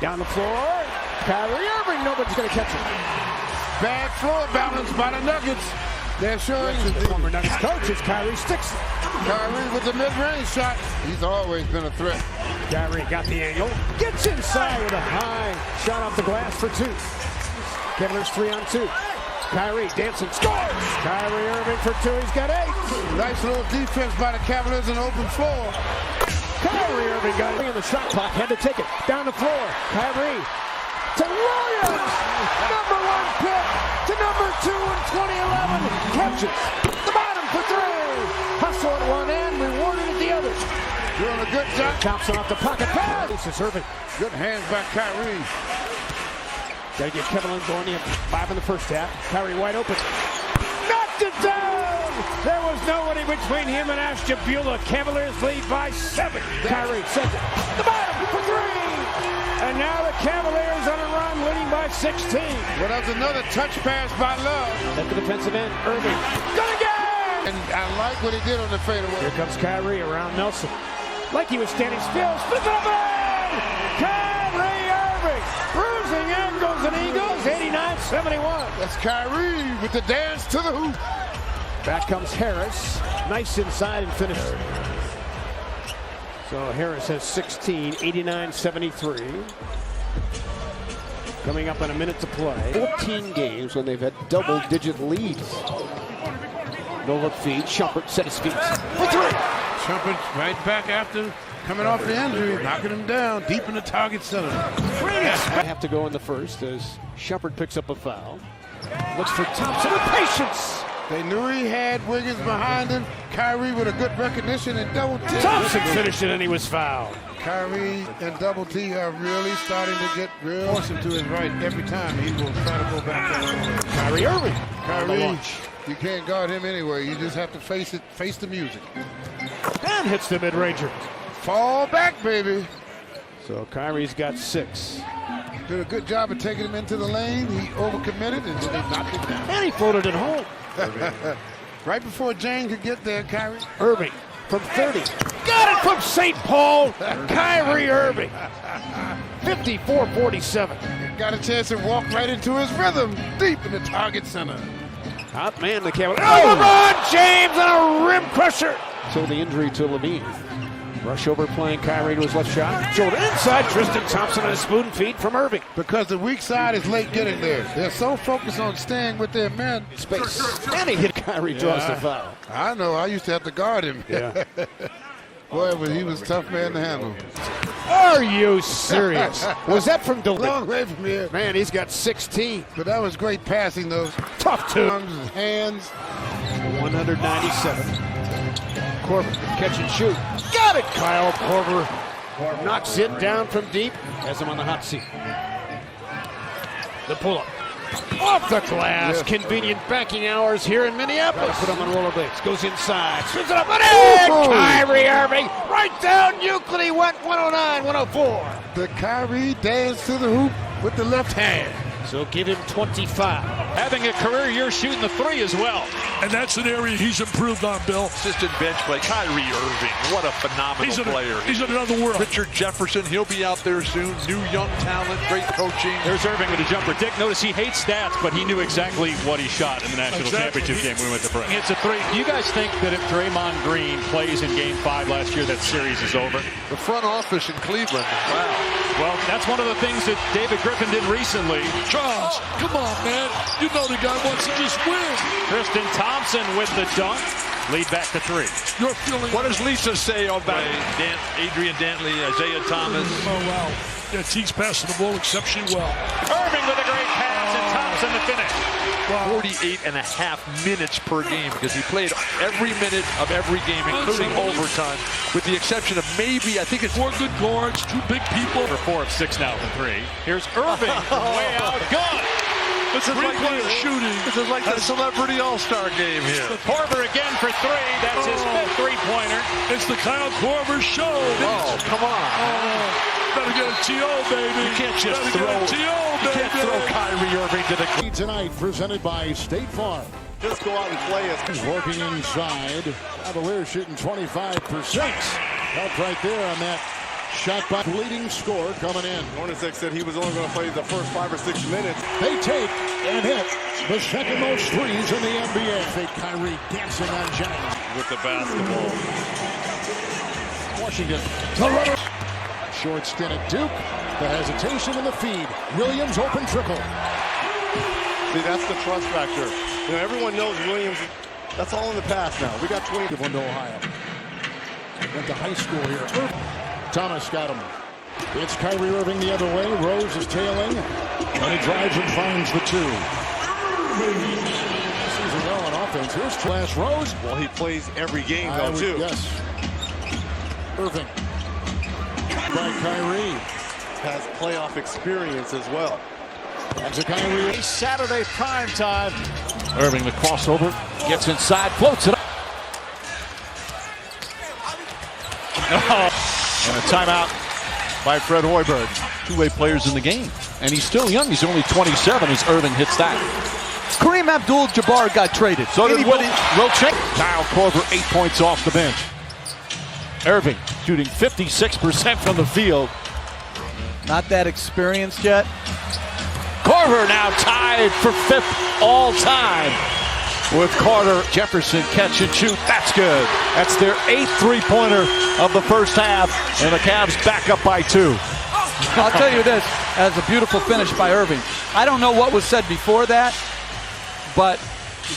Down the floor. Kyrie Irving. Nobody's going to catch it. Bad floor balance by the Nuggets. They're showing the former Nuggets coach as Kyrie sticks. Kyrie with the mid-range shot. He's always been a threat. Kyrie got the angle. Gets inside with a high shot off the glass for two. Cavaliers 3-on-2. Kyrie dancing, scores! Kyrie Irving for two, he's got 8. Nice little defense by the Cavaliers in open floor. Kyrie Irving got it in the shot clock, had to take it down the floor. Kyrie to Williams! Number 1 pick to number 2 in 2011. Catches the bottom for 3. Hustle at one end, rewarded at the other. Doing a good job. Thompson off the pocket pass. This is Irving. Good hands by Kyrie. Got to get Kevin Lynn going in. 5 in the first half. Kyrie wide open. Knocked it down! There was nobody between him and Ashtabula. Cavaliers lead by 7. Kyrie second. The bottom for 3. And now the Cavaliers on a run, leading by 16. Well, that's another touch pass by Love. At the defensive end, Irving. Good again! And I like what he did on the fadeaway. Here comes Kyrie around Nelson. Like he was standing still. Spins it up and Kyrie Irving! Bruising ankles and Eagles, 89-71. That's Kyrie with the dance to the hoop. Back comes Harris. Nice inside and finish. So Harris has 16, 89-73. Coming up in a minute to play. 14 games when they've had double-digit leads. No-look feed. Shumpert set his feet for 3. Shumpert right back after coming off the injury, knocking him down deep in the target center. I have to go in the first as Shumpert picks up a foul. Looks for Thompson with patience. They knew he had Wiggins behind him. Kyrie with a good recognition and double T. Thompson finished it and he was fouled. Kyrie and double T are really starting to get real. Force him to his right every time. He will try to go back there. Kyrie Irving. Kyrie, you can't guard him anyway. You just have to face the music. And hits the mid-ranger. Fall back, baby. So Kyrie's got 6. Did a good job of taking him into the lane. He overcommitted and then they knocked him down. And he floated it home. Right before Jane could get there, Kyrie. Irving from 30. Got it from St. Paul. Kyrie Irving. 54-47. Got a chance to walk right into his rhythm, deep in the target center. Hot man, the Cavaliers. Oh, LeBron James on a rim crusher. So the injury to Levine. Rush over playing Kyrie to his left shot. Shoulder inside. Tristan Thompson on a spoon feed from Irving. Because the weak side is late getting there. They're so focused on staying with their men. Space. And he hit Kyrie, draws the foul. I know. I used to have to guard him. Yeah. Boy, but he was a tough man to handle. Are you serious? Was that from DeLeon? Long way from here. Man, he's got 16. But that was great passing, those Tough two. arms and hands. 197. Korver, catch and shoot. Got it! Kyle Korver knocks it down from deep. Has him on the hot seat. The pull-up. Off the glass. Yes. Convenient banking hours here in Minneapolis. Put him on rollerblades. Goes inside. Swings it up. And Kyrie Irving. Right down Euclid. He went 109-104. The Kyrie dance to the hoop with the left hand. So give him 25. Having a career year shooting the 3 as well. And that's an area he's improved on, Bill. Assistant bench play. Kyrie Irving, what a phenomenal player. He's in another world. Richard Jefferson, he'll be out there soon. New young talent, great coaching. There's Irving with a jumper. Dick, notice he hates stats, but he knew exactly what he shot in the national championship game when we went to break. It's a 3. Do you guys think that if Draymond Green plays in Game 5 last year, that series is over? The front office in Cleveland. Wow. Well, that's one of the things that David Griffin did recently. Charles, come on, man. You know the guy wants to just win. Tristan Thompson with the dunk. Lead back to 3. You're feeling. What does Lisa say about Adrian Dantley, Isaiah Thomas? Oh, wow. Yeah, Teague's passing the ball exceptionally well. Irving with a great pass and Thompson to finish. Wow. 48 and a half minutes per game because he played every minute of every game, including overtime, with the exception of maybe, I think it's 4 good guards, 2 big people. For 4 of 6 now from 3. Here's Irving, way out, good. This is like shooting. This is like the celebrity all-star game here. Korver again for 3. That's his 5th three-pointer. It's the Kyle Korver show. Oh, come on. Better get a T.O., baby. You can't just throw Kyrie Irving to the... Tonight, presented by State Farm. Just go out and play it. He's working inside. Cavaliers shooting 25%. Help right there on that Shot by leading scorer coming in. Hornacek said he was only going to play the first 5 or 6 minutes. They take and hit the second most threes in the NBA. Fake Kyrie dancing on Jennings. With the basketball. Washington. Short stint at Duke. The hesitation in the feed. Williams open triple. See, that's the trust factor. You know, everyone knows Williams. That's all in the past now. We got 20. One to Ohio. Went to high school here. Thomas got him. It's Kyrie Irving the other way. Rose is tailing. And he drives and finds the two. Season well on offense. Here's Class Rose. Well, he plays every game, though, too. Yes. Irving. By Kyrie. Has playoff experience as well. That's a Kyrie. Saturday prime time. Irving, the crossover. Gets inside. Floats it up. And a timeout by Fred Hoiberg. Two-way players in the game. And he's still young. He's only 27 as Irving hits that. Kareem Abdul-Jabbar got traded. So did Will Check. Kyle Korver, 8 points off the bench. Irving shooting 56% from the field. Not that experienced yet. Korver now tied for 5th all time with Carter. Jefferson catch and shoot. That's good. That's their 8th three-pointer of the first half, and the Cavs back up by 2. I'll tell you this, as a beautiful finish by Irving. I don't know what was said before that, but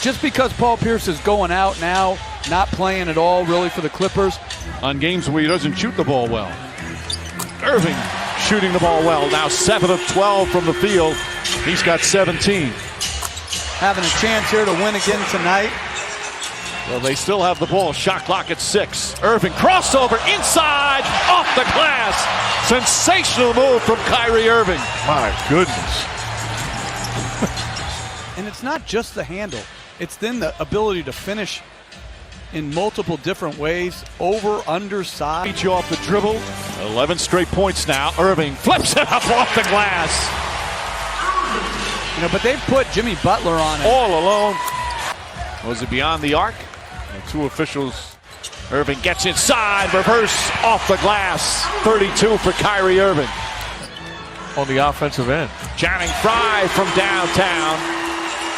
just because Paul Pierce is going out now, not playing at all really for the Clippers. On games where he doesn't shoot the ball well. Irving shooting the ball well. Now 7 of 12 from the field. He's got 17. Having a chance here to win again tonight. Well, they still have the ball. Shot clock at 6. Irving crossover inside off the glass. Sensational move from Kyrie Irving. My goodness. And it's not just the handle. It's then the ability to finish in multiple different ways, over, under, side. Beat you off the dribble. 11 straight points now. Irving flips it up off the glass. You know, but they've put Jimmy Butler on it. All alone. Was it beyond the arc? The 2 officials. Irving gets inside, reverse off the glass. 32 for Kyrie Irving. On the offensive end. Channing Frye from downtown.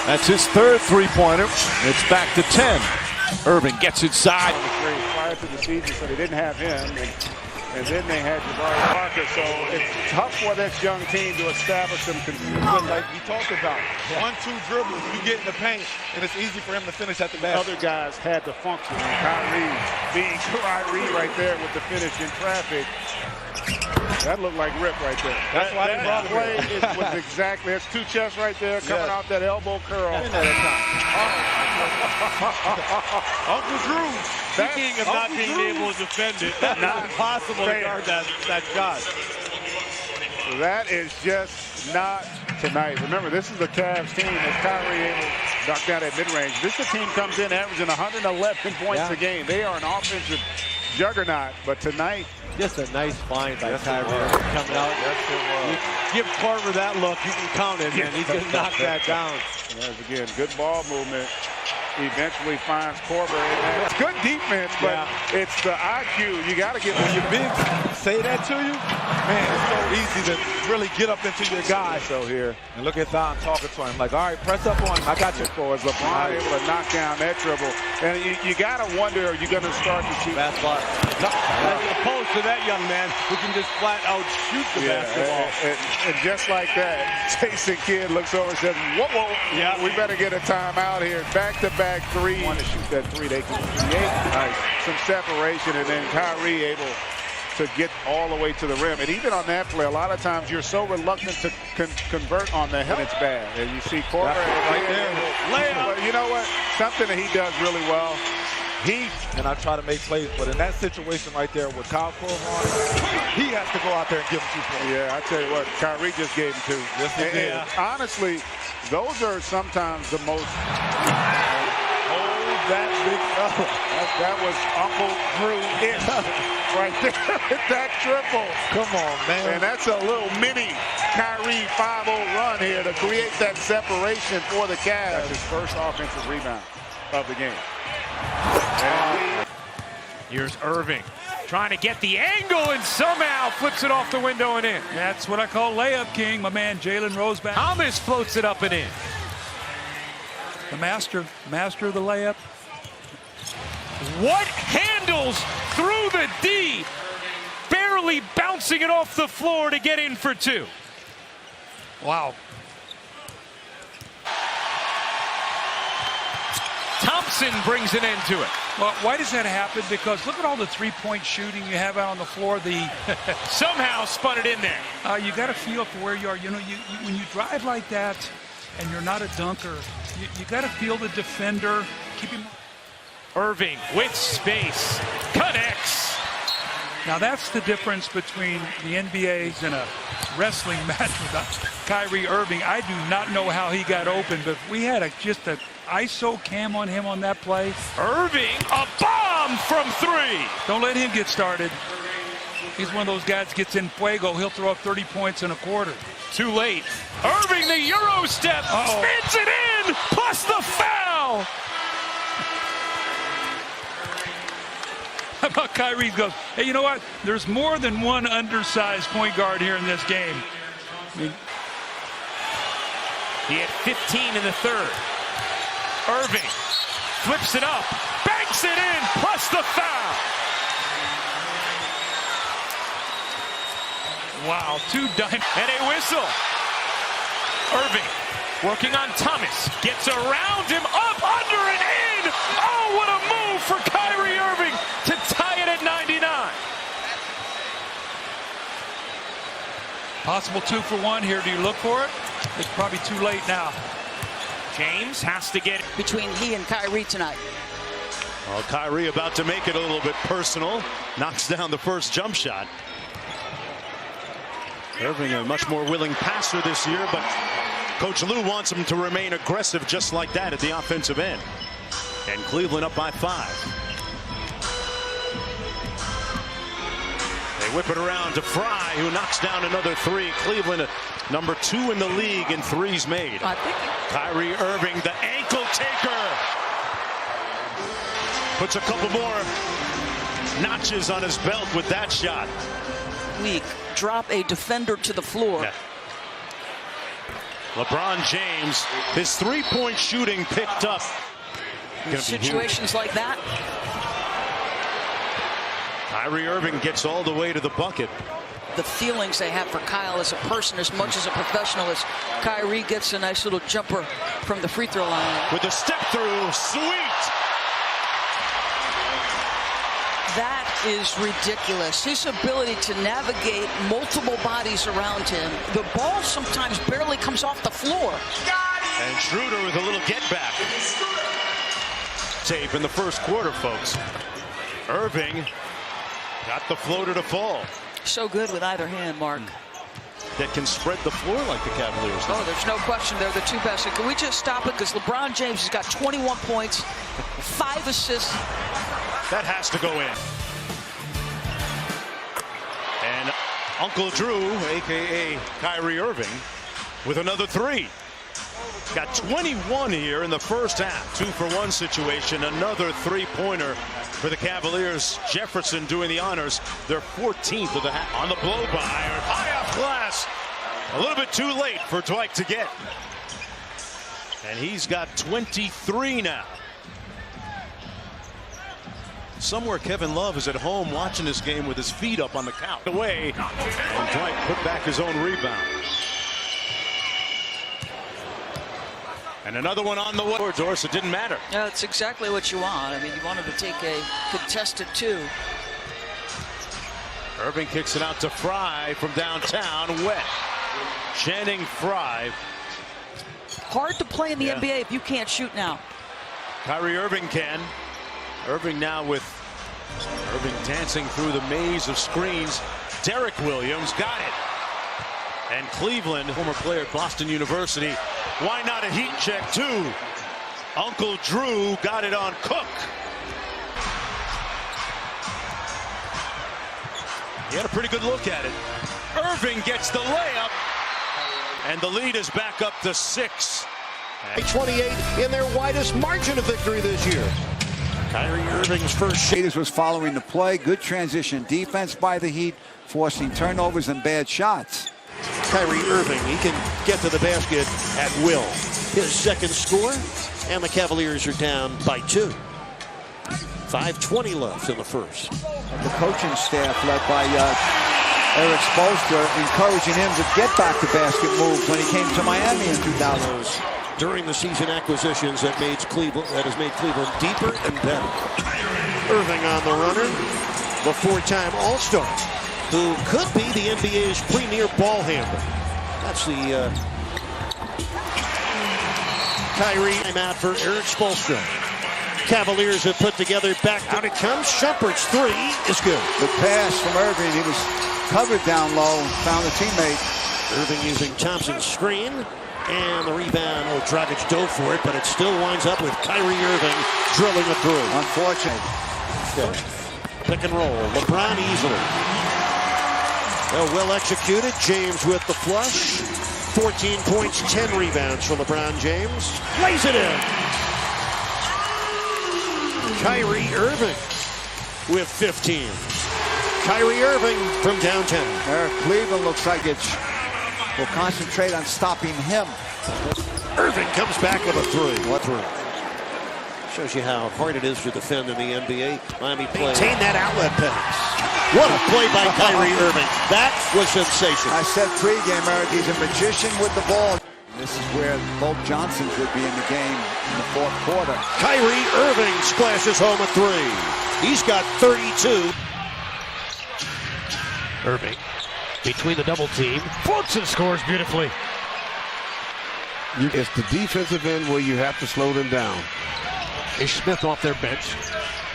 That's his 3rd three-pointer. It's back to 10. Irving gets inside. Prior to the season, so they didn't have him. And then they had Jabari Parker. So it's tough for this young team to establish some consistency. Like we talked about, 1-2 dribbles, you get in the paint, and it's easy for him to finish at the basket. Other guys had to function. And Kyrie being Kyrie right there with the finish in traffic. That looked like Rip right there. That's why they brought play was exactly. That's 2 chests right there coming off that elbow curl. Uncle Drew. Speaking of not being able to defend it, that's not impossible to guard that shot. That is just not tonight. Remember, this is the Cavs team. As Kyrie able to knock down that mid-range. This team comes in averaging 111 points a game. They are an offensive juggernaut, but tonight, just a nice find by Kyrie coming out. You give Carver that look, you can count it, man. He's going to knock that down. There's again good ball movement. Eventually finds Korver. It's good defense, but it's the IQ. You got to get when your bigs say that to you. Man, it's so easy to really get up into your guy. So here, and look at Don talking to him like, all right, press up on him. I got you. As LeBron able to knock down that dribble, and you got to wonder, are you going to start to see basketball? As opposed to that young man who can just flat out shoot the basketball. And just like that, Jason Kidd looks over and says, whoa, we better get a timeout here. Back-to-back 3. Want to shoot that 3, they can create some separation, and then Kyrie able to get all the way to the rim. And even on that play, a lot of times you're so reluctant to convert on the hell, it's bad. And you see Korver right there. Layup. You know what? Something that he does really well. And I try to make plays, but in that situation right there with Kyle Korver on, he has to go out there and give him 2 points. Yeah, I tell you what, Kyrie just gave him 2. Yes, he did. Honestly, those are sometimes the most. That big fella. That was Uncle Drew right there with that triple. Come on, man. And that's a little mini Kyrie 5-0 run here to create that separation for the Cavs. That's his first offensive rebound of the game. Here's Irving. Trying to get the angle and somehow flips it off the window and in. That's what I call layup king, my man Jalen Roseback. Thomas floats it up and in. The master of the layup. What handles through the D, barely bouncing it off the floor to get in for two. Wow. Thompson brings an end to it. Well, why does that happen? Because look at all the three-point shooting you have out on the floor. Somehow spun it in there. You got to feel for where you are. You know, when you drive like that and you're not a dunker, you got to feel the defender. Keep him. Irving with space connects. Now that's the difference between the NBA's and a wrestling match with Kyrie Irving. I do not know how he got open, but we had just an ISO cam on him on that play. Irving, a bomb from three. Don't let him get started. He's one of those guys gets in fuego. He'll throw up 30 points in a quarter. Too late. Irving, the Euro step, spins it in, plus the foul. How about Kyrie goes, hey, you know what? There's more than one undersized point guard here in this game. I mean, he had 15 in the third. Irving flips it up, banks it in, plus the foul. Wow, and a whistle. Irving working on Thomas, gets around him, up, under, and in. Oh, what a move for Kyrie Irving to tie it at 99. Possible 2 for 1 here. Do you look for it? It's probably too late now. James has to get between he and Kyrie tonight. Well, Kyrie about to make it a little bit personal. Knocks down the first jump shot. Irving a much more willing passer this year, but Coach Lou wants him to remain aggressive just like that at the offensive end. And Cleveland up by 5. They whip it around to Fry, who knocks down another 3. Cleveland number 2 in the league in threes made. Kyrie Irving, the ankle taker. Puts a couple more notches on his belt with that shot. Weak. Drop a defender to the floor. Yeah. LeBron James, his three-point shooting picked up. In situations like that. Kyrie Irving gets all the way to the bucket. The feelings they have for Kyle as a person as much as a professional as Kyrie gets a nice little jumper from the free throw line. With a step through, sweet. That is ridiculous. His ability to navigate multiple bodies around him. The ball sometimes barely comes off the floor. And Schroeder with a little get back. Tape in the first quarter, folks. Irving got the floater to fall. So good with either hand, Mark. That can spread the floor like the Cavaliers do. Oh, there's no question they're the two best. Can we just stop it? Because LeBron James has got 21 points, 5 assists. That has to go in. And Uncle Drew, a.k.a. Kyrie Irving, with another 3. Got 21 here in the first half. 2-for-1 situation. Another three-pointer for the Cavaliers. Jefferson doing the honors. Their 14th of the half. On the blow-by. High off glass. A little bit too late for Dwight to get. And he's got 23 now. Somewhere Kevin Love is at home watching this game with his feet up on the couch. Away. And Dwight put back his own rebound. And another one on the way. Doris, it didn't matter. Yeah, that's exactly what you want. I mean, you wanted to take a contested 2. Irving kicks it out to Fry from downtown. Wet. Channing Fry. Hard to play in the NBA if you can't shoot now. Kyrie Irving can. Irving now with Irving dancing through the maze of screens. Derek Williams got it. And Cleveland, former player at Boston University. Why not a heat check too? Uncle Drew got it on Cook. He had a pretty good look at it. Irving gets the layup. And the lead is back up to 6. 28 in their widest margin of victory this year. Kyrie Irving's first shot. Was following the play. Good transition defense by the Heat, forcing turnovers and bad shots. Kyrie Irving, he can get to the basket at will. His second score, and the Cavaliers are down by 2. 5:20 left in the first. The coaching staff, led by Eric Spoelstra, encouraging him to get back to basket moves when he came to Miami in 2000. During the season acquisitions that has made Cleveland deeper and better. Irving on the runner, the 4-time All-Star, who could be the NBA's premier ball handler. That's the Kyrie timeout for Eric Spoelstra. Cavaliers have put together back. Out it comes. Shumpert's 3 is good. The pass from Irving, he was covered down low, found a teammate. Irving using Thompson's screen. And the rebound, Dragic dove for it, but it still winds up with Kyrie Irving drilling it through. Unfortunate. Pick and roll. LeBron easily. Well executed. James with the flush. 14 points, 10 rebounds for LeBron James. Lays it in. Kyrie Irving with 15. Kyrie Irving from downtown. Cleveland looks like it will concentrate on stopping him. Irving comes back with a 3. What 3? Shows you how hard it is to defend in the NBA. Miami play. Maintain that outlet pass. What a play by Kyrie Irving. That was sensational. I said pregame, Eric, he's a magician with the ball. This is where both Johnsons would be in the game in the fourth quarter. Kyrie Irving splashes home a 3. He's got 32. Irving between the double team. Floats and scores beautifully. It's the defensive end where you have to slow them down. Ish Smith off their bench.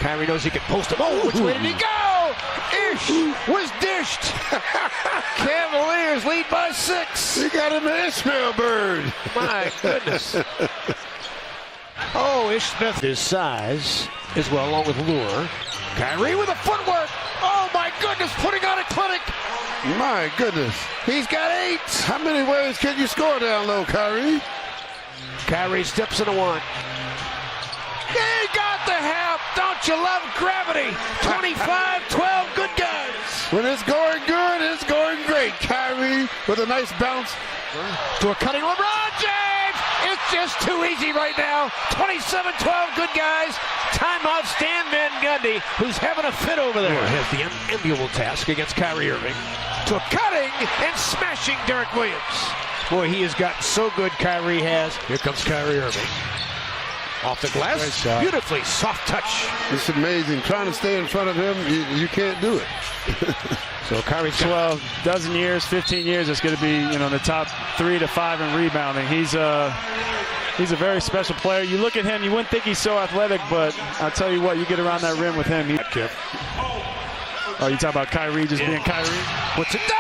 Kyrie knows he can post him. Oh, which way did he go? Ish was dished. Cavaliers lead by 6. He got him an Ishmael bird. My goodness. Oh, Ish Smith. His size as well, along with lure. Kyrie with the footwork. Oh, my goodness, putting on a clinic. My goodness. He's got 8. How many ways can you score down low, Kyrie? Kyrie steps into 1. He got the help. Don't you love gravity? 25-12, good guys. When it's going good, it's going great. Kyrie with a nice bounce. To a cutting LeBron James. It's just too easy right now. 27-12, good guys. Timeout Stan Van Gundy, who's having a fit over there. Has the enviable task against Kyrie Irving. To a cutting and smashing Derek Williams. Boy, he has gotten so good, Kyrie has. Here comes Kyrie Irving. Off the glass, beautifully soft touch. It's amazing. Trying to stay in front of him, you can't do it. So Kyrie's 12 dozen years, 15 years. It's going to be, in the top 3 to 5 in rebounding. He's a very special player. You look at him, you wouldn't think he's so athletic, but I'll tell you what, you get around that rim with him. Oh, you talk about Kyrie just being Kyrie? Puts it down.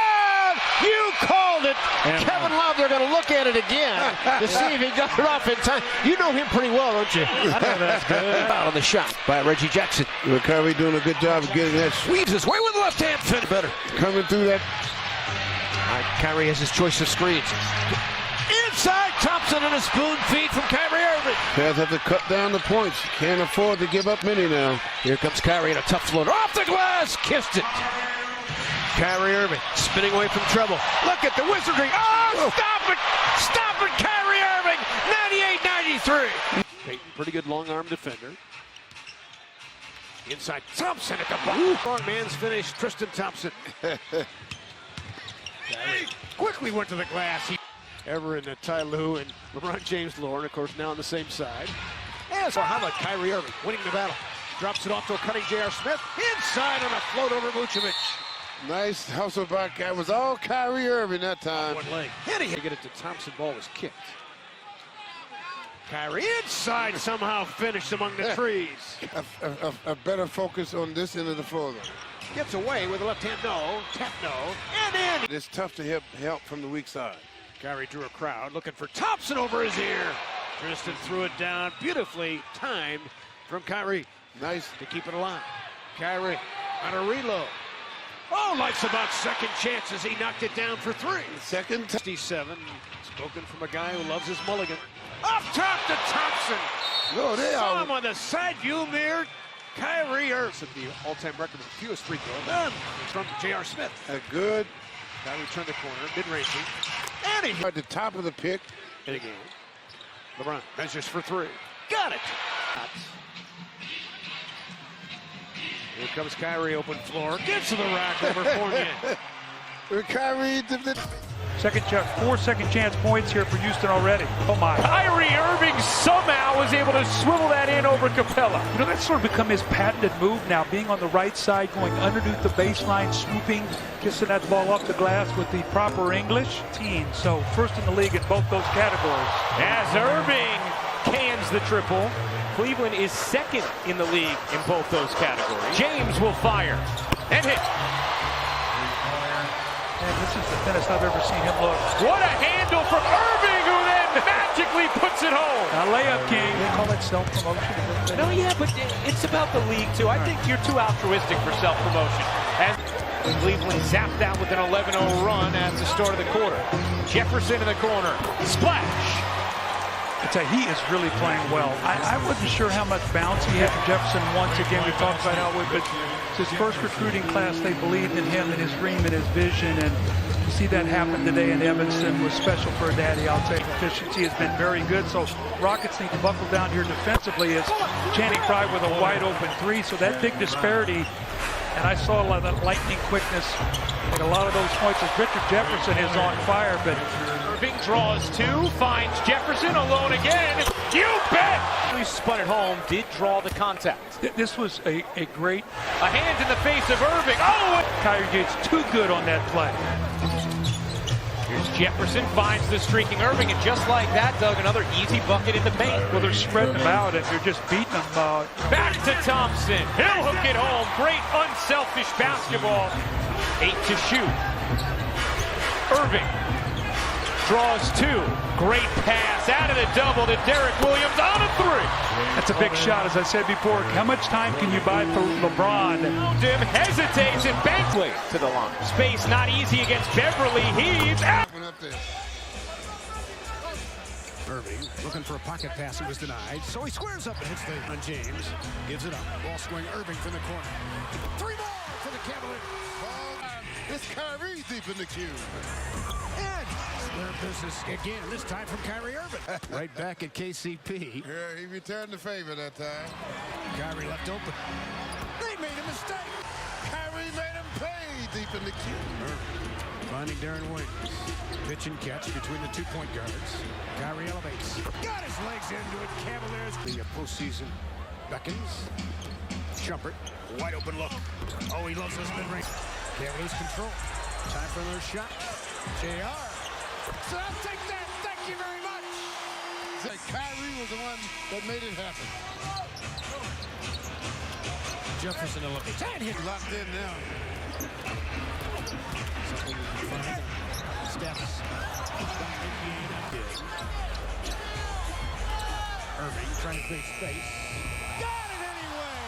You called it. And Kevin Love, they're going to look at it again to see if he got it off in time. You know him pretty well, don't you? I know that's good. Out on the shot by Reggie Jackson. Well, Kyrie doing a good job of getting that. Weaves his way with the left hand. Fit better. Coming through that. Kyrie has his choice of screens. Inside, Thompson and a spoon feed from Kyrie Irving. Cavs have to cut down the points. Can't afford to give up many now. Here comes Kyrie in a tough floater. Off the glass. Kissed it. Kyrie Irving spinning away from trouble. Look at the wizardry. Oh, stop it. Stop it, Kyrie Irving. 98-93. Pretty good long arm defender. Inside, Thompson at the bottom. Strong man's finish, Tristan Thompson. Quickly went to the glass. Ever in Ty Lue and LeBron James Lord, of course, now on the same side. And so how about Kyrie Irving winning the battle? Drops it off to a cutting J.R. Smith. Inside on a float over Vucevic. Nice hustle by Kyrie. It was all Kyrie Irving that time. One leg. Hitting it. Get it to Thompson. Ball was kicked. Kyrie inside somehow finished among the trees. A better focus on this end of the floor, though. Gets away with a left hand no. Tap no. And in. It's tough to help from the weak side. Kyrie drew a crowd looking for Thompson over his ear. Tristan threw it down. Beautifully timed from Kyrie. Nice. To keep it alive. Kyrie on a reload. Oh, life's about second chances. He knocked it down for 3. Second. 67. Spoken from a guy who loves his mulligan. Up top to Thompson. No, they Saw are. him on the side view mirror. Kyrie Irving, the all-time record with the fewest free throws. It's from J.R. Smith. A good. Kyrie turned the corner, mid-range. And he At the top of the pick. and again. LeBron measures for three. Got it. Here comes Kyrie, open floor. Gets to the rack over Fournier. Kyrie. Four second chance points here for Houston already. Oh my. Kyrie Irving somehow was able to swivel that in over Capella. You know, that's sort of become his patented move now, being on the right side, going underneath the baseline, swooping, kissing that ball off the glass with the proper English. So first in the league in both those categories. As Irving cans the triple, Cleveland is second in the league in both those categories. James will fire and hit. And this is the thinnest I've ever seen him look. What a handle from Irving, who then magically puts it home. A layup king. They call it self-promotion. No, yeah, but it's about the league, too. I think you're too altruistic for self-promotion. As Cleveland zapped out with an 11-0 run at the start of the quarter. Jefferson in the corner. Splash. I'd say he is really playing well. I wasn't sure how much bounce he had from Jefferson once again. We talked about how but it's his first recruiting class. They believed in him and his dream and his vision. And to see that happen today in Evanston was special for a daddy. I'll say efficiency has been very good. So Rockets need to buckle down here defensively as Channing Frye with a wide open three. So that big disparity. And I saw a lot of that lightning quickness in a lot of those points as Richard Jefferson is on fire. But Irving draws two, finds Jefferson alone again. You bet! He spun it home, did draw the contact. This was a great... A hand in the face of Irving. Oh! Kyrie gets too good on that play. Here's Jefferson, finds the streaking Irving, and just like that, Doug, another easy bucket in the paint. Well, they're spreading them out, and you're just beating them. Back to Thompson. He'll hook it home. Great unselfish basketball. 8 to shoot. Irving draws two. Great pass out of the double to Derek Williams on a three. That's a big shot, as I said before. How much time can you buy for LeBron? Dim hesitates and Bankley to the line. Space not easy against Beverly. Heaves out. Irving looking for a pocket pass. It was denied. So he squares up and hits on James. Gives it up. Ball swing Irving from the corner. 3 more for the Cavaliers. It's Kyrie deep in the queue. And square business again, this time from Kyrie Irving. Right back at KCP. Yeah, he returned the favor that time. Kyrie left open. They made a mistake. Kyrie made him pay deep in the queue. Irving finding Darren Williams. Pitch and catch between the 2-point guards. Kyrie elevates. Got his legs into it. Cavaliers. The postseason beckons. Shumpert. Wide open look. Oh, he loves this mid-range. Cavaliers control. Time for another shot. JR. So I'll take that. Thank you very much. Kyrie was the one that made it happen. Jefferson elevates. And hit. Locked in now. Something in front. Steps. Irving trying to create space. Got it anyway!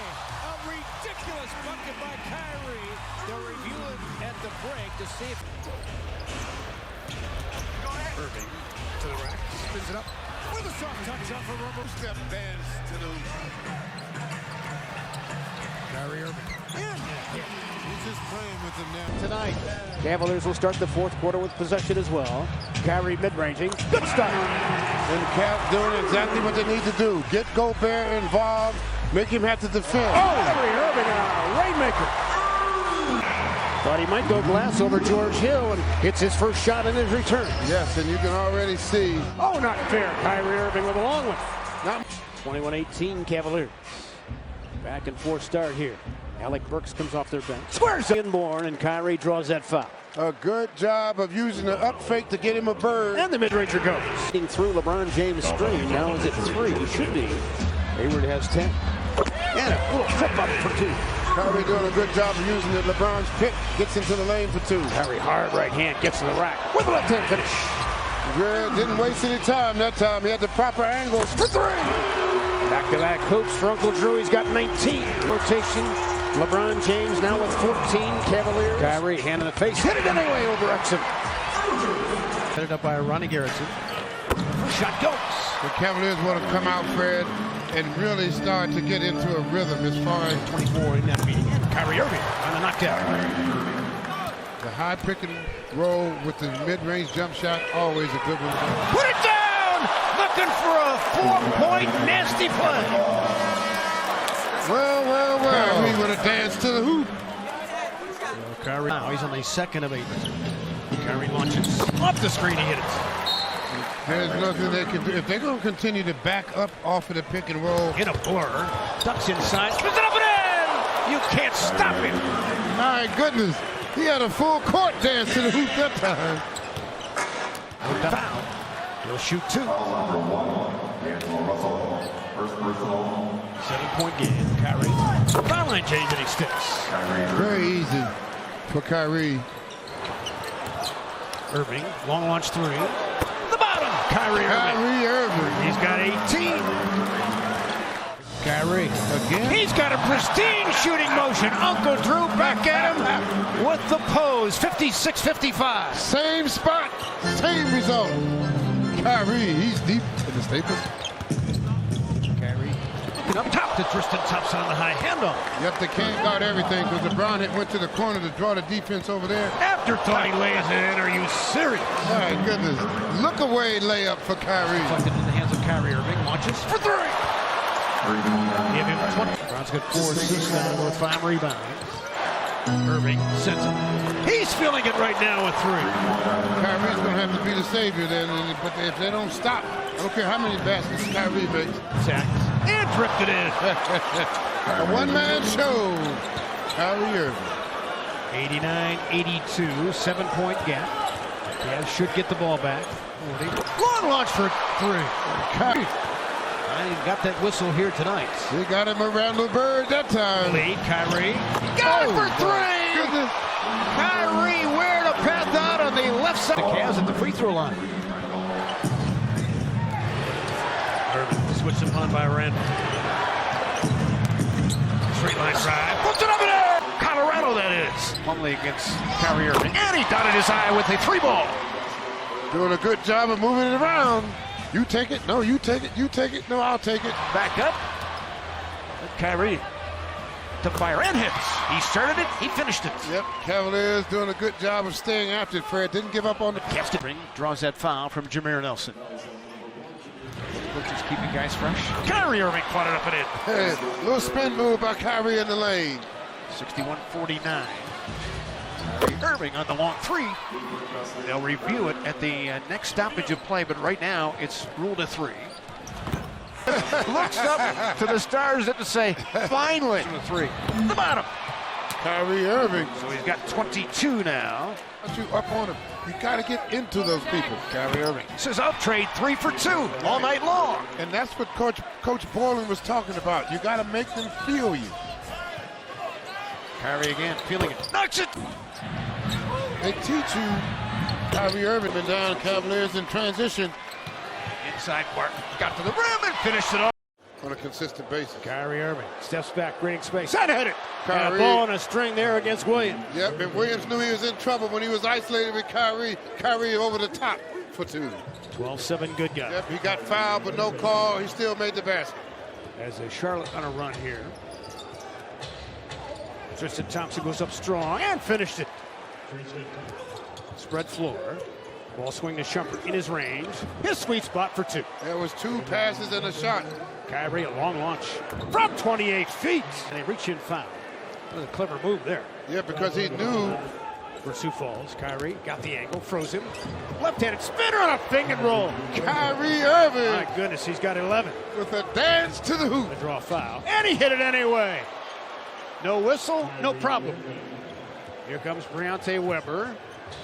A ridiculous bucket by Kyrie. They'll review it at the break to see if... Irving to the rack. Spins it up. With a soft touch off a rubber Step dance to the... Kyrie Irving. He's just playing with him now. Tonight, Cavaliers will start the fourth quarter with possession as well. Kyrie mid-ranging. Good stuff. And Cavs doing exactly what they need to do. Get Gobert involved. Make him have to defend. Oh! Kyrie Irving, a rainmaker. Thought he might go glass over George Hill and hits his first shot in his return. Yes, and you can already see. Oh, not fair. Kyrie Irving with a long one. Not 21-18 Cavaliers. Back and forth start here. Alec Burks comes off their bench. Squares inborn, and Kyrie draws that foul. A good job of using the up fake to get him a bird. And the mid-ranger goes. Through LeBron James' screen. Now is it 3? Should be. Hayward has 10. And a little flip up for 2. Kyrie doing a good job of using it. LeBron's pick gets into the lane for 2. Kyrie hard right hand gets to the rack with a left hand finish. Greg didn't waste any time that time. He had the proper angles for 3. Back-to-back hoops for Uncle Drew. He's got 19. Rotation. LeBron James now with 14. Cavaliers. Kyrie hand in the face. Hit it anyway over Exum. Headed up by Ronnie Garrison. Shot goes. The Cavaliers want to come out, Fred, and really start to get into a rhythm as far as 24 in that meeting. Kyrie Irving on the knockdown. The high pick and roll with the mid-range jump shot, always a good one. Put it down! Looking for a 4-point nasty play. Well. Kyrie with a dance to the hoop. Kyrie now, he's on the second of 8. Kyrie launches off the screen, he hit it. There's nothing they can do. If they're going to continue to back up off of the pick and roll. In a blur. Ducks inside. Spins it up and in! You can't stop him. My goodness. He had a full court dance to the hoop that time. Foul. He'll shoot 2. 7-point game. Kyrie. Foul line change and he sticks. Very easy for Kyrie. Irving. Long launch 3. The bottom. Kyrie Irving. He's got 18. Kyrie again. He's got a pristine shooting motion. Uncle Drew back at him with the pose. 56-55. Same spot, same result. Kyrie, he's deep in the Staples. Kyrie looking up top to Tristan Thompson on the high handoff. Yep, they can't guard everything because LeBron had went to the corner to draw the defense over there. Afterthought he lays it in. Are you serious? My goodness. Look away layup for Kyrie. Deflected in the hands of Kyrie Irving. Launches for 3. Give him 20. LeBron's got 4 assists now with 5 rebounds. Irving sends it. He's feeling it right now with 3. Kyrie's going to have to be the savior then, but if they don't stop, I don't care how many baskets Kyrie makes. Sacked and drifted in. A one-man show. Kyrie Irving. 89-82, 7-point gap. Cavs should get the ball back. 40. Long launch for 3. Kyrie. I got that whistle here tonight. He got him around the bird that time. Lead, Kyrie. Got it for 3! Goodness. Kyrie, where to path out on the left side. The Cavs at the free throw line. Irving switched upon by Randall. Straight line drive. Puts it up in there! Colorado, that is. Plumlee against Kyrie Irving. And he dotted his eye with a 3-ball. Doing a good job of moving it around. You take it. No, you take it. You take it. No, I'll take it. Back up. Kyrie to fire and hits. He started it. He finished it. Yep. Cavaliers doing a good job of staying after it, Fred. Didn't give up on the Cavs. Draws that foul from Jameer Nelson. Coaches keeping guys fresh. Kyrie Irving caught it up and in. Hey, little spin move by Kyrie in the lane. 61-49. Irving on the long 3. They'll review it at the next stoppage of play, but right now it's ruled a 3. Looks up to the stars to say, finally, 3. The bottom. Kyrie Irving. So he's got 22 now. Don't you up on him. You got to get into those people. Kyrie Irving says, I'll trade 3 for 2 all night long. And that's what Coach Borland was talking about. You got to make them feel you. Kyrie again, feeling it. Knocks it. They teach you. Kyrie Irving been down Cavaliers in transition. Inside Martin got to the rim and finished it off. On a consistent basis. Kyrie Irving steps back, creating space. And hit it. Kyrie. And a ball on a string there against Williams. Yep, and Williams knew he was in trouble when he was isolated with Kyrie. Kyrie over the top for 2. 12-7, good guy. Yep, he got fouled, but no call. He still made the basket. As a Charlotte on a run here. Tristan Thompson goes up strong and finished it. Spread floor. Ball swing to Shumpert in his range. His sweet spot for 2. There was 2 passes and a shot. Kyrie, a long launch from 28 feet. And they reach in foul. That was a clever move there. Yeah, because he knew. For Sioux Falls, Kyrie got the angle, froze him. Left-handed spinner on a finger roll. Kyrie Irving. My goodness, he's got 11. With a dance to the hoop. A draw foul. And he hit it anyway. No whistle, no problem. Here comes Briante Weber.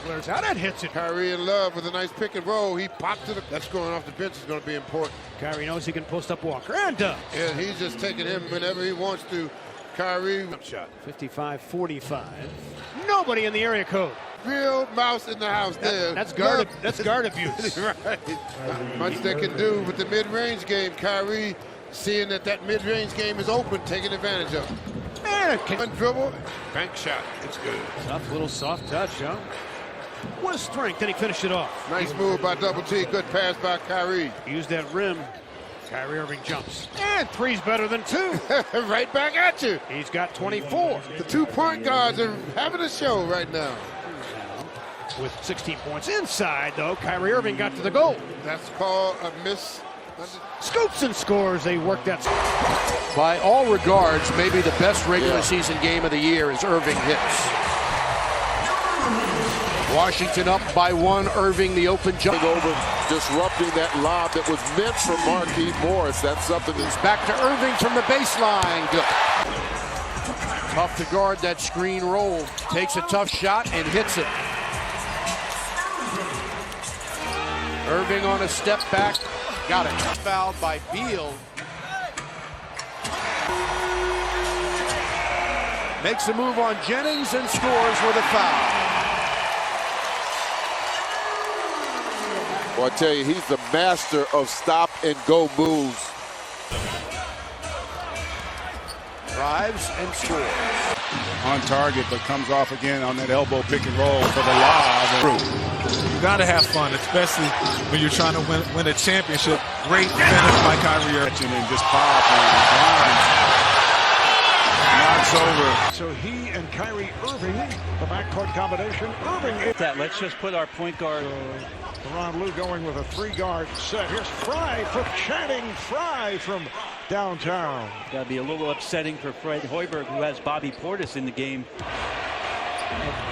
Flares out and hits it. Kyrie in love with a nice pick and roll. He popped it. That's going off the bench is going to be important. Kyrie knows he can post up Walker and does. And he's just taking him whenever he wants to. Kyrie shot. 55-45. Nobody in the area code. Real mouse in the house there. That's guard abuse. Right. Not much they can do with the mid-range game. Kyrie seeing that mid-range game is open, taking advantage of it. And one dribble, bank shot. It's good. Tough little soft touch, huh? with strength, and he finished it off. Nice move by Double T. Good pass by Kyrie. Use that rim. Kyrie Irving jumps. And three's better than two. Right back at you. He's got 24. The 2 point guards are having a show right now. With 16 points inside, though, Kyrie Irving got to the goal. That's called a miss. Scoops and scores. They work that. By all regards, maybe the best regular season game of the year is Irving hits. Washington up by 1. Irving, the open jump. Over, disrupting that lob that was meant for Marquise Morris. That's something that's back to Irving from the baseline. Good. Tough to guard that screen roll. Takes a tough shot and hits it. Irving on a step back. Got it. Fouled by Beal. Makes a move on Jennings and scores with a foul. Well, I tell you, he's the master of stop-and-go moves. Drives and scores. On target, but comes off again on that elbow pick and roll for the lob. You got to have fun, especially when you're trying to win a championship. Great finish by Kyrie Irving. And just pop and knocks over. So he and Kyrie Irving, the backcourt combination. Irving. Let's just put our point guard. Ron Lou going with a 3-guard set. Here's Fry for Channing Frye from downtown. Got to be a little upsetting for Fred Hoiberg, who has Bobby Portis in the game.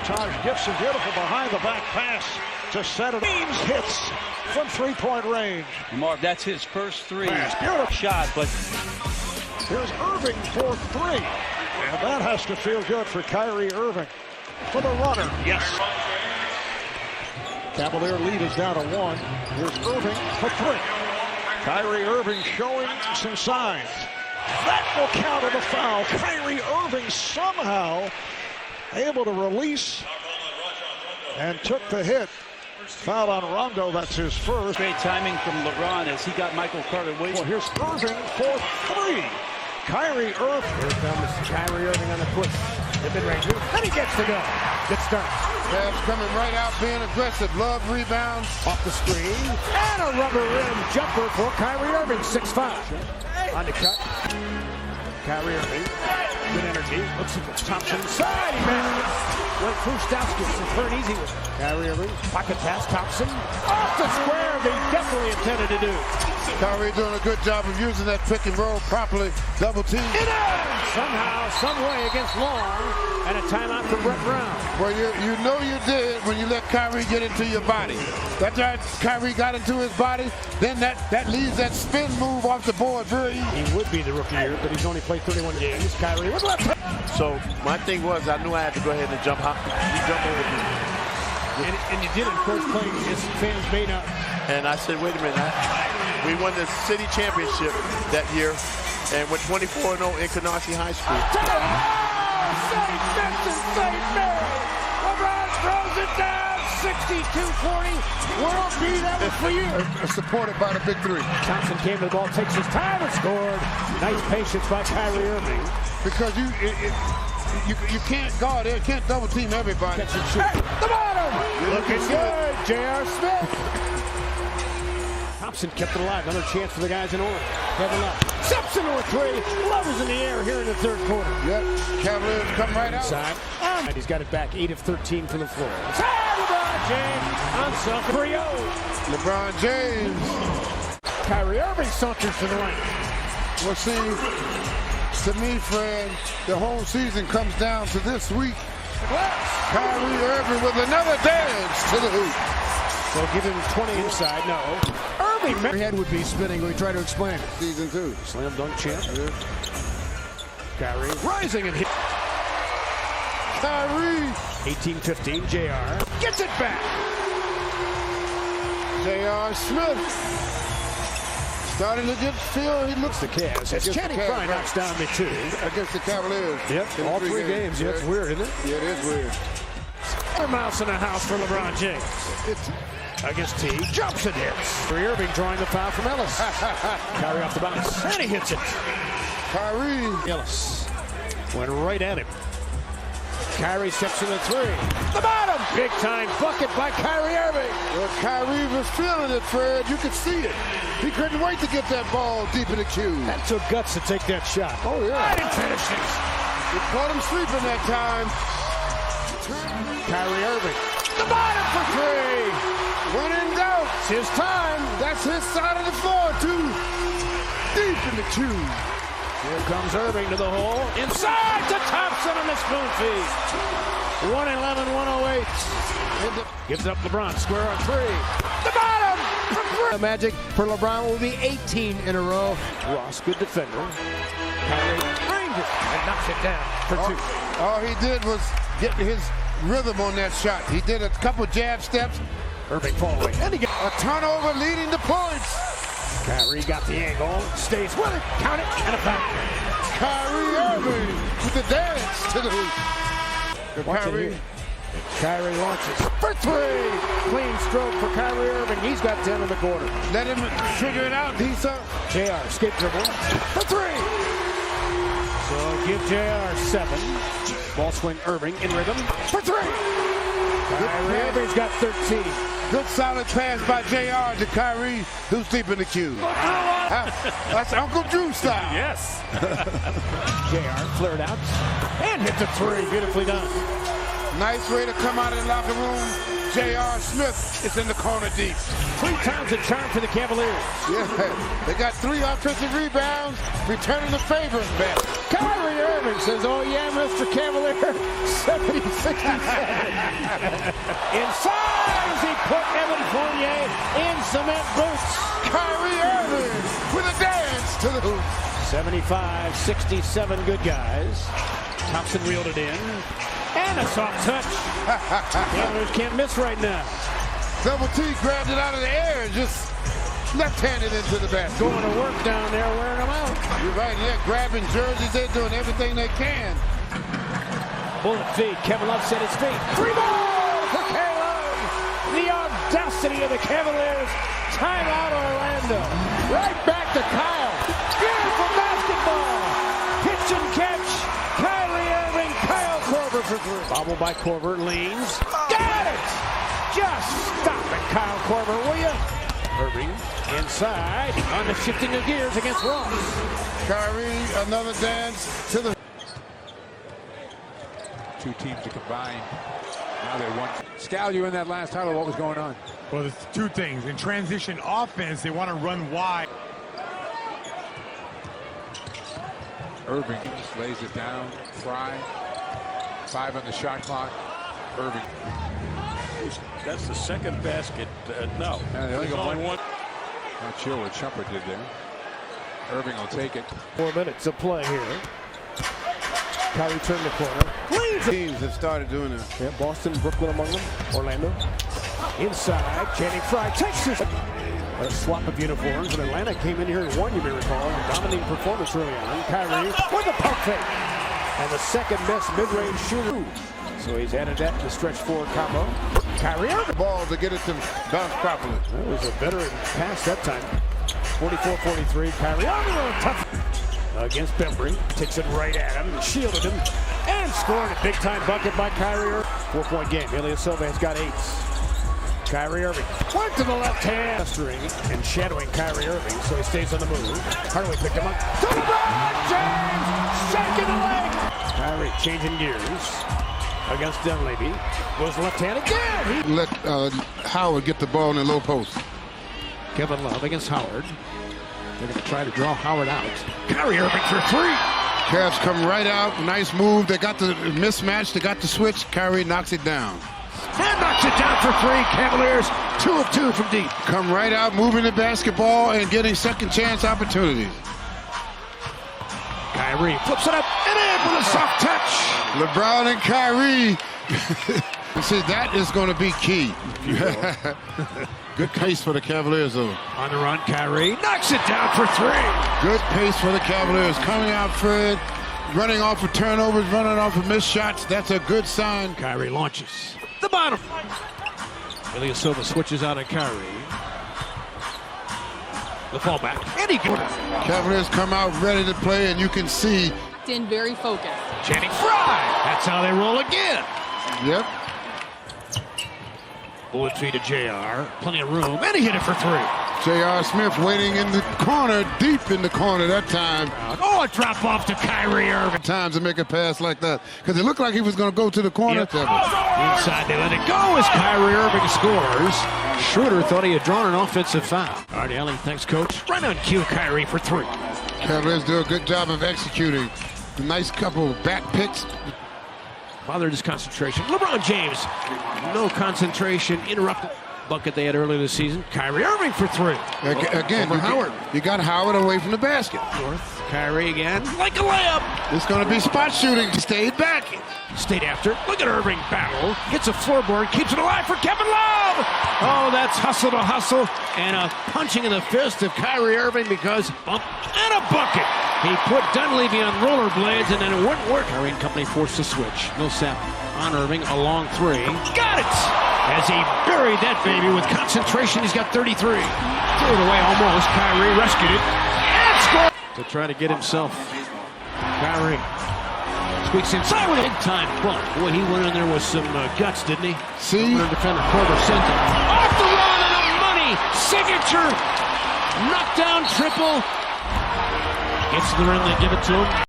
Taj Gibson, beautiful behind the back pass to set it. James hits from 3-point range. Marv, that's his first 3. Beautiful shot, but here's Irving for 3. And that has to feel good for Kyrie Irving. For the runner, yes. Cavalier lead is down to 1. Here's Irving for 3. Kyrie Irving showing some signs. That will count as a foul. Kyrie Irving somehow able to release and took the hit. Foul on Rondo, that's his first. Great timing from LeBron as he got Michael Carter-Williams. Well, here's Irving for 3. Kyrie Irving. Here comes Kyrie Irving on the push. The mid-range. And he gets to go. Good start. Cavs coming right out, being aggressive. Love rebounds. Off the screen. And a rubber rim jumper for Kyrie Irving. 6-5. Undercut. Kyrie Irving. Good energy. Looks at Thompson inside. He managed it. Went through Stauskas. It's very easy with Kyrie Irving. Pocket pass. Thompson. Off the square. They definitely intended to do. Kyrie doing a good job of using that pick and roll properly. Double team. It is! Somehow, some way against Long. And a timeout for Brett Brown. Well, you know you did when you let Kyrie get into your body. That's right. Kyrie got into his body. Then that leaves that spin move off the board very easy. He would be the rookie year, but he's only played 31 games. Kyrie with left. So my thing was I knew I had to go ahead and jump high. He jumped over me. And you did it, of course, playing against fans may not. And I said, wait a minute. We won the city championship that year and went 24-0 in Canarsie High School. St. Vincent St. Mary. LeBron throws it down. 62-40. World beat, that was for you. Supported by the big 3. Thompson came to the ball, takes his time and scored. Nice patience by Kyrie Irving. Because you can't guard it, can't double team everybody. Catch and shoot. The bottom. Looking good. J.R. Smith. Thompson kept it alive. Another chance for the guys in orange. Kevin Love. Simpson with 3. Love is in the air here in the third quarter. Yep. Cavaliers come right out. Inside. And he's got it back. 8 of 13 from the floor. LeBron James on something. 3-0. LeBron James. Kyrie Irving saunters to the lane. Well, see, to me, Fred, the whole season comes down to this week. Kyrie Irving with another dance to the hoop. So give him 20 inside. No. Irving. Your head would be spinning when we try to explain it. Season 2. Slam dunk champ. Kyrie rising and hit. Kyrie. 18-15. JR gets it back. J.R. Smith. Starting to get feel. He looks the Cavs. As Channing Frye knocks down the 2. Against the Cavaliers. Yep. All 3 games. Yeah, it's weird, isn't it? Yeah, it is weird. A mouse in the house for LeBron James. Against T. Jumps and hits. Kyrie Irving drawing the foul from Ellis. Kyrie off the bounce. And he hits it. Kyrie. Ellis went right at him. Kyrie steps in the 3. The bottom. big time bucket by Kyrie Irving. Well, Kyrie was feeling it, Fred. You could see it. He couldn't wait to get that ball deep in the cue. That took guts to take that shot. Oh, yeah. And he finishes. He caught him sleeping that time. Kyrie Irving. The bottom for three. When in doubt, It's his time. that's his side of the floor, too. Deep in the cue. Here comes Irving to the hole. Inside to Thompson on the spoon feed. 111-108. Gives up LeBron. Square on three. The bottom from three. The magic for LeBron will be 18 in a row. Ross, good defender. Kyrie brings it and knocks it down for two. All he did was get his rhythm on that shot. He did a couple jab steps. Irving fall away. And he got a turnover leading to points. Kyrie got the angle. Stays with it. Count it. And a foul. Kyrie Irving with the dance to the hoop. Kyrie launches for three. Clean stroke for Kyrie Irving. He's got 10 in the quarter. Let him figure it out. He's up. JR skip dribble for three. So give JR 7. Ball swing Irving in rhythm for three. Kyrie Irving's got 13. Good solid pass by JR to Kyrie, who's deep in the queue. That's Uncle Drew style. Yes. JR flared out and hits a three. Beautifully done. Nice way to come out of the locker room. J.R. Smith is in the corner deep. 3 times a charm for the Cavaliers. Yeah, they got 3 offensive rebounds, returning the favor back. Kyrie Irving says, oh yeah, Mr. Cavalier, 70-67. Inside, he put Evan Fournier in cement boots. Kyrie Irving with a dance to the hoop. 75-67, good guys. Thompson reeled it in. And a soft touch. Cavaliers can't miss right now. Double T grabbed it out of the air and just left-handed into the basket. Going to work down there, wearing them out. You're right, yeah, grabbing jerseys. They're doing everything they can. Bullet feed. Kevin Love set his feet. 3 ball for Caleb. The audacity of the Cavaliers. Timeout Orlando. Right back to Kyle. Beautiful basketball. Pitch and catch. Kyrie Irving. Kyle Korver for 3. Bobble by Korver. Leans. Got it. Just stop it, Kyle Korver, will you? Irving inside on the shifting of gears against Ross. Kyrie, another dance to the... 2 teams to combine. Now they won. Scal, you in that last title, what was going on? Well, there's 2 things. In transition offense, they want to run wide. Irving just lays it down. Fry. 5 on the shot clock. Irving. That's the second basket. No. Yeah, they only got 1. Not sure what Shumpert did there. Irving will take it. 4 minutes of play here. Kyrie turned the corner. Leads. Teams have started doing that. Yeah, Boston, Brooklyn among them. Orlando. Inside. Channing Frye takes his. A swap of uniforms. When Atlanta came in here and won, you may recall. A dominating performance early on. Kyrie with a pump fake. And the second best mid-range shooter. So he's added that to the stretch forward combo. Kyrie on the ball to get it to bounce properly. That was a veteran pass that time. 44-43. Kyrie on the road. Tough against Bembry. Takes it right at him. Shielded him. And scored a big-time bucket by Kyrie Irving. 4-point game. Ilyasova has got 8. Kyrie Irving went to the left hand. Mastering and shadowing Kyrie Irving, so he stays on the move. Hardaway picked him up. To LeBron James! Shaking the leg! Kyrie changing gears against Dunleavy. Goes left hand again. Let Howard get the ball in the low post. Kevin Love against Howard. They're going to try to draw Howard out. Kyrie Irving for 3. Cavs come right out. Nice move. They got the mismatch. They got the switch. Kyrie knocks it down. And knocks it down for 3. Cavaliers 2 of 2 from deep. Come right out, moving the basketball and getting second chance opportunities. Kyrie flips it up and in with a soft touch. LeBron and Kyrie. See, that is going to be key. Good pace for the Cavaliers, though. On the run, Kyrie knocks it down for 3. Good pace for the Cavaliers. Coming out, Fred. Running off of turnovers, running off of missed shots. That's a good sign. Kyrie launches. The bottom. Ilyasova switches out on Kyrie. The fallback. And he gets it. Cavaliers come out ready to play, and you can see. In very focused. Channing Frye. That's how they roll again. Yep. Bullet feed to JR. Plenty of room. And he hit it for three. J.R. Smith waiting in the corner, deep in the corner that time. Oh, a drop off to Kyrie Irving. Times to make a pass like that. Because it looked like he was going to go to the corner. Yep. Inside, they let it go as Kyrie Irving scores. Schroeder thought he had drawn an offensive foul. All right, Ellie, thanks, coach. Right on cue, Kyrie for three. Cavaliers do a good job of executing. A nice couple of back picks. Bothered his concentration. LeBron James, no concentration, interrupted bucket they had earlier this season. Kyrie Irving for three. Again, Howard. You got Howard away from the basket. North, Kyrie again, like a layup. It's going to be spot shooting. He stayed back. Stayed after. Look at Irving battle. Gets a floorboard, keeps it alive for Kevin Love. Oh, that's hustle to hustle. And a punching in the fist of Kyrie Irving because bump and a bucket. He put Dunleavy on rollerblades and then it wouldn't work. Kyrie and company forced to switch. Millsap on Irving, a long three. Got it! As he buried that baby with concentration, he's got 33. Threw it away almost. Kyrie rescued it and scored. To try to get himself. Kyrie squeaks inside with a big-time bump. Boy, he went in there with some guts, didn't he? See? Defender Corver sent him off the run and a money signature knockdown triple. Gets to the rim, they give it to him.